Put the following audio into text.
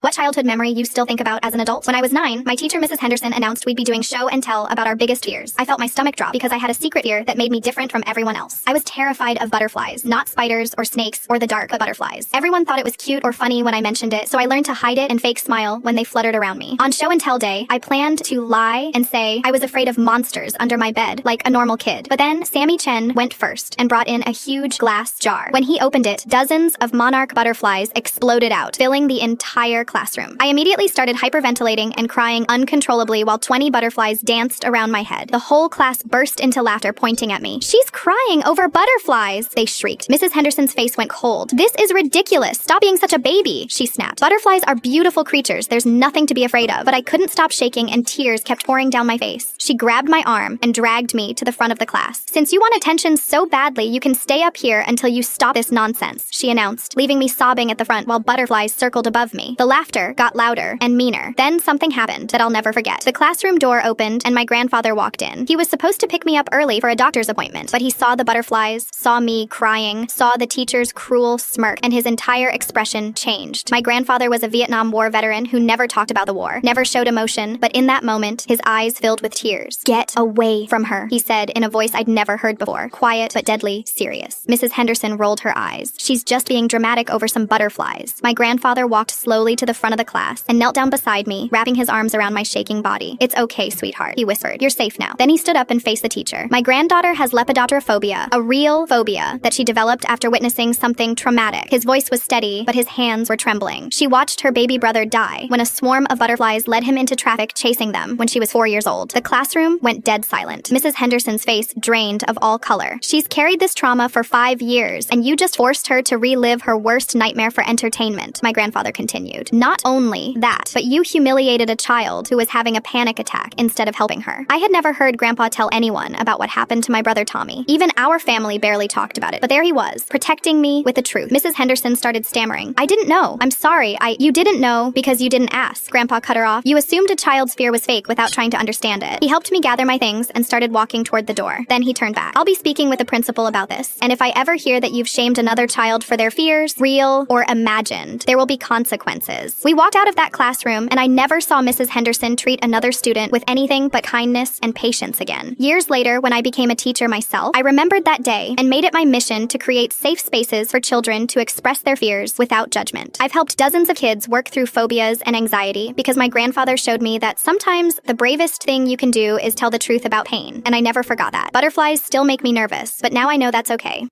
What childhood memory you still think about as an adult? When I was 9, my teacher Mrs. Henderson announced we'd be doing show and tell about our biggest fears. I felt my stomach drop because I had a secret fear that made me different from everyone else. I was terrified of butterflies, not spiders or snakes or the dark, but butterflies. Everyone thought it was cute or funny when I mentioned it, so I learned to hide it and fake smile when they fluttered around me. On show and tell day, I planned to lie and say I was afraid of monsters under my bed like a normal kid. But then Sammy Chen went first and brought in a huge glass jar. When he opened it, dozens of monarch butterflies exploded out, filling the entire classroom. I immediately started hyperventilating and crying uncontrollably while 20 butterflies danced around my head. The whole class burst into laughter, pointing at me. "She's crying over butterflies," they shrieked. Mrs. Henderson's face went cold. "This is ridiculous. Stop being such a baby," she snapped. "Butterflies are beautiful creatures. There's nothing to be afraid of." But I couldn't stop shaking and tears kept pouring down my face. She grabbed my arm and dragged me to the front of the class. "Since you want attention so badly, you can stay up here until you stop this nonsense," she announced, leaving me sobbing at the front while butterflies circled above me. The laughter got louder and meaner. Then something happened that I'll never forget. The classroom door opened and my grandfather walked in. He was supposed to pick me up early for a doctor's appointment, but he saw the butterflies, saw me crying, saw the teacher's cruel smirk, and his entire expression changed. My grandfather was a Vietnam War veteran who never talked about the war, never showed emotion, but in that moment, his eyes filled with tears. "Get away from her," he said in a voice I'd never heard before, quiet but deadly serious. Mrs. Henderson rolled her eyes. "She's just being dramatic over some butterflies." My grandfather walked slowly to the front of the class and knelt down beside me, wrapping his arms around my shaking body. "It's okay, sweetheart," he whispered. "You're safe now." Then he stood up and faced the teacher. "My granddaughter has lepidopterophobia, a real phobia that she developed after witnessing something traumatic." His voice was steady, but his hands were trembling. "She watched her baby brother die when a swarm of butterflies led him into traffic chasing them when she was 4 years old." The classroom went dead silent. Mrs. Henderson's face drained of all color. "She's carried this trauma for 5 years, and you just forced her to relive her worst nightmare for entertainment," my grandfather continued. "Not only that, but you humiliated a child who was having a panic attack instead of helping her." I had never heard Grandpa tell anyone about what happened to my brother Tommy. Even our family barely talked about it, but there he was, protecting me with the truth. Mrs. Henderson started stammering. "I didn't know. I'm sorry. You didn't know because you didn't ask." Grandpa cut her off. "You assumed a child's fear was fake without trying to understand it." He helped me gather my things and started walking toward the door. Then he turned back. "I'll be speaking with the principal about this, and if I ever hear that you've shamed another child for their fears, real or imagined, there will be consequences." We walked out of that classroom, and I never saw Mrs. Henderson treat another student with anything but kindness and patience again. Years later, when I became a teacher myself, I remembered that day and made it my mission to create safe spaces for children to express their fears without judgment. I've helped dozens of kids work through phobias and anxiety because my grandfather showed me that sometimes the bravest thing you can do is tell the truth about pain, and I never forgot that. Butterflies still make me nervous, but now I know that's okay.